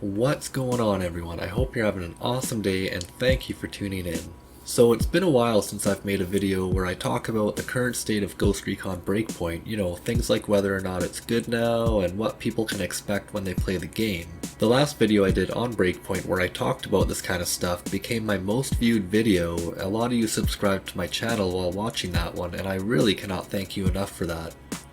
What's going on, everyone? I hope you're having an awesome day and thank you for tuning in. So it's been a while since I've made a video where I talk about the current state of Ghost Recon Breakpoint, things like whether or not it's good now and what people can expect when they play the game. The last video I did on Breakpoint where I talked about this kind of stuff became my most viewed video. A lot of you subscribed to my channel while watching that one, and I really cannot thank you enough for that.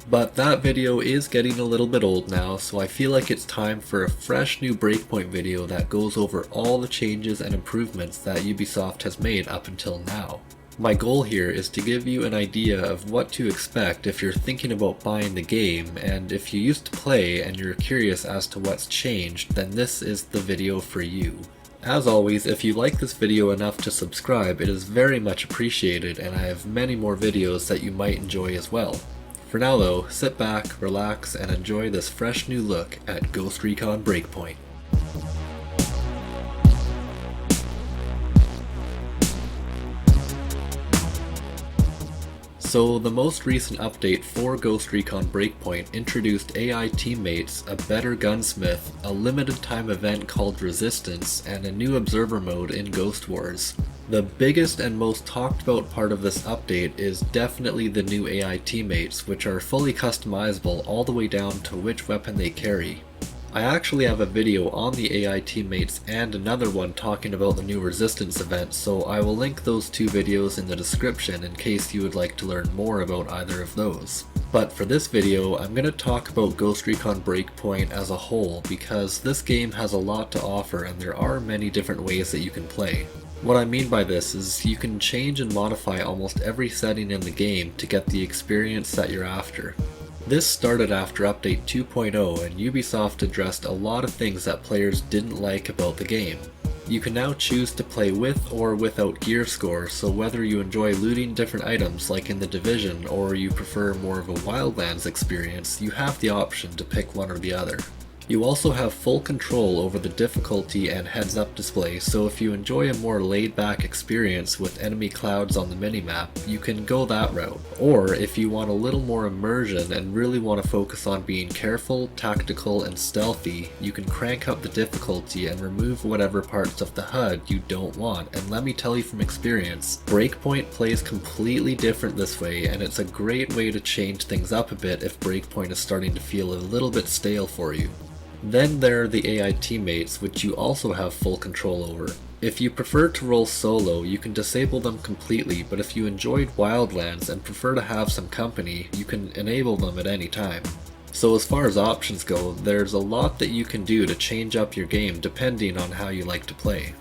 But that video is getting a little bit old now, so I feel like it's time for a fresh new Breakpoint video that goes over all the changes and improvements that Ubisoft has made up until now. My goal here is to give you an idea of what to expect if you're thinking about buying the game, and if you used to play and you're curious as to what's changed, then this is the video for you. As always, if you like this video enough to subscribe, it is very much appreciated, and I have many more videos that you might enjoy as well. For now though, sit back, relax, and enjoy this fresh new look at Ghost Recon Breakpoint. So the most recent update for Ghost Recon Breakpoint introduced AI teammates, a better gunsmith, a limited time event called Resistance, and a new observer mode in Ghost Wars. The biggest and most talked about part of this update is definitely the new AI teammates, which are fully customizable all the way down to which weapon they carry. I actually have a video on the AI teammates and another one talking about the new Resistance event, so I will link those two videos in the description in case you would like to learn more about either of those. But for this video, I'm going to talk about Ghost Recon Breakpoint as a whole, because this game has a lot to offer and there are many different ways that you can play. What I mean by this is you can change and modify almost every setting in the game to get the experience that you're after. This started after Update 2.0, and Ubisoft addressed a lot of things that players didn't like about the game. You can now choose to play with or without gear score, so whether you enjoy looting different items like in The Division or you prefer more of a Wildlands experience, you have the option to pick one or the other. You also have full control over the difficulty and heads-up display, so if you enjoy a more laid-back experience with enemy clouds on the minimap, you can go that route. Or if you want a little more immersion and really want to focus on being careful, tactical, and stealthy, you can crank up the difficulty and remove whatever parts of the HUD you don't want, and let me tell you from experience, Breakpoint plays completely different this way, and it's a great way to change things up a bit if Breakpoint is starting to feel a little bit stale for you. Then there are the AI teammates, which you also have full control over. If you prefer to roll solo, you can disable them completely, but if you enjoyed Wildlands and prefer to have some company, you can enable them at any time. So as far as options go, there's a lot that you can do to change up your game depending on how you like to play.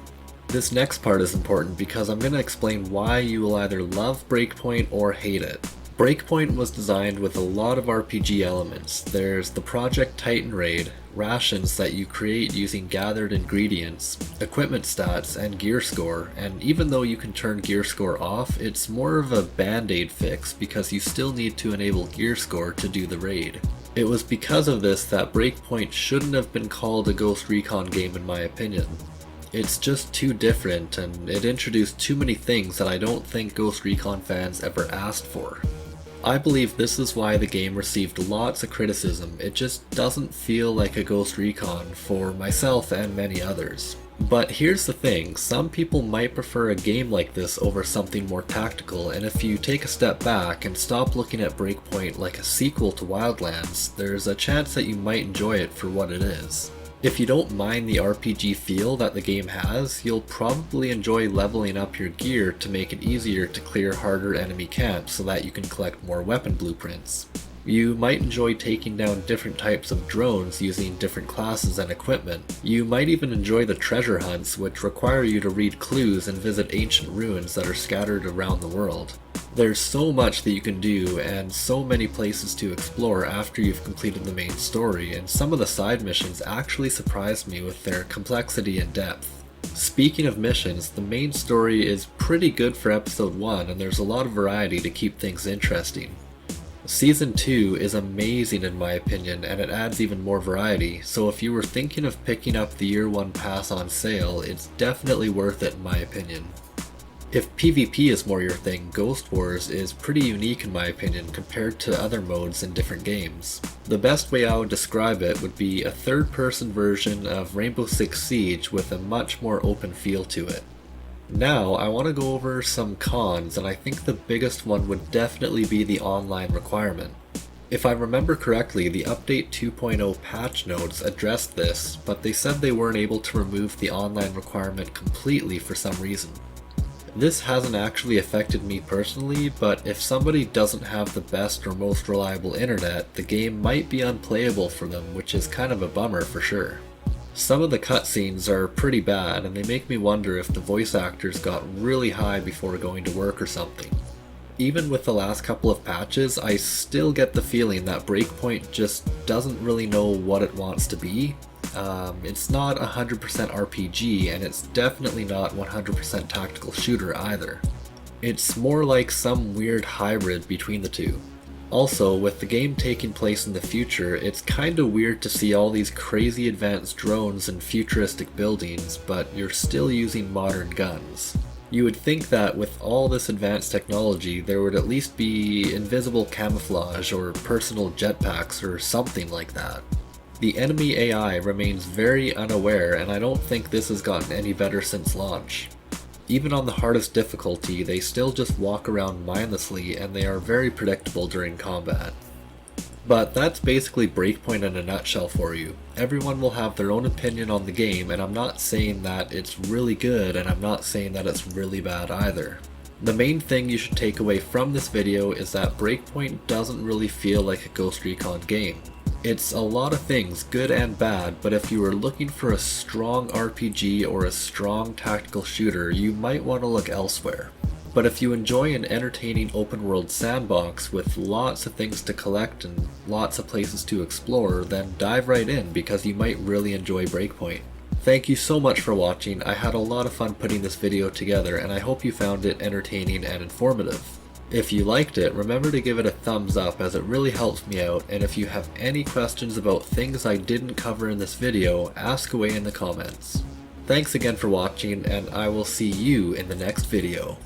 This next part is important because I'm going to explain why you will either love Breakpoint or hate it. Breakpoint was designed with a lot of RPG elements. There's the Project Titan raid, rations that you create using gathered ingredients, equipment stats, and gear score, and even though you can turn gear score off, it's more of a band-aid fix because you still need to enable gear score to do the raid. It was because of this that Breakpoint shouldn't have been called a Ghost Recon game in my opinion. It's just too different, and it introduced too many things that I don't think Ghost Recon fans ever asked for. I believe this is why the game received lots of criticism. It just doesn't feel like a Ghost Recon for myself and many others. But here's the thing, some people might prefer a game like this over something more tactical, and if you take a step back and stop looking at Breakpoint like a sequel to Wildlands, there's a chance that you might enjoy it for what it is. If you don't mind the RPG feel that the game has, you'll probably enjoy leveling up your gear to make it easier to clear harder enemy camps so that you can collect more weapon blueprints. You might enjoy taking down different types of drones using different classes and equipment. You might even enjoy the treasure hunts, which require you to read clues and visit ancient ruins that are scattered around the world. There's so much that you can do and so many places to explore after you've completed the main story, and some of the side missions actually surprised me with their complexity and depth. Speaking of missions, the main story is pretty good for episode 1 and there's a lot of variety to keep things interesting. Season 2 is amazing in my opinion, and it adds even more variety, so if you were thinking of picking up the Year 1 pass on sale, it's definitely worth it in my opinion. If PvP is more your thing, Ghost Wars is pretty unique in my opinion compared to other modes in different games. The best way I would describe it would be a third-person version of Rainbow Six Siege with a much more open feel to it. Now, I want to go over some cons, and I think the biggest one would definitely be the online requirement. If I remember correctly, the Update 2.0 patch notes addressed this, but they said they weren't able to remove the online requirement completely for some reason. This hasn't actually affected me personally, but if somebody doesn't have the best or most reliable internet, the game might be unplayable for them, which is kind of a bummer for sure. Some of the cutscenes are pretty bad, and they make me wonder if the voice actors got really high before going to work or something. Even with the last couple of patches, I still get the feeling that Breakpoint just doesn't really know what it wants to be. It's not 100% RPG, and it's definitely not 100% tactical shooter either. It's more like some weird hybrid between the two. Also, with the game taking place in the future, it's kinda weird to see all these crazy advanced drones and futuristic buildings, but you're still using modern guns. You would think that with all this advanced technology, there would at least be invisible camouflage or personal jetpacks or something like that. The enemy AI remains very unaware, and I don't think this has gotten any better since launch. Even on the hardest difficulty, they still just walk around mindlessly, and they are very predictable during combat. But that's basically Breakpoint in a nutshell for you. Everyone will have their own opinion on the game, and I'm not saying that it's really good, and I'm not saying that it's really bad either. The main thing you should take away from this video is that Breakpoint doesn't really feel like a Ghost Recon game. It's a lot of things, good and bad, but if you are looking for a strong RPG or a strong tactical shooter, you might want to look elsewhere. But if you enjoy an entertaining open world sandbox with lots of things to collect and lots of places to explore, then dive right in because you might really enjoy Breakpoint. Thank you so much for watching. I had a lot of fun putting this video together, and I hope you found it entertaining and informative. If you liked it, remember to give it a thumbs up as it really helps me out, and if you have any questions about things I didn't cover in this video, ask away in the comments. Thanks again for watching, and I will see you in the next video.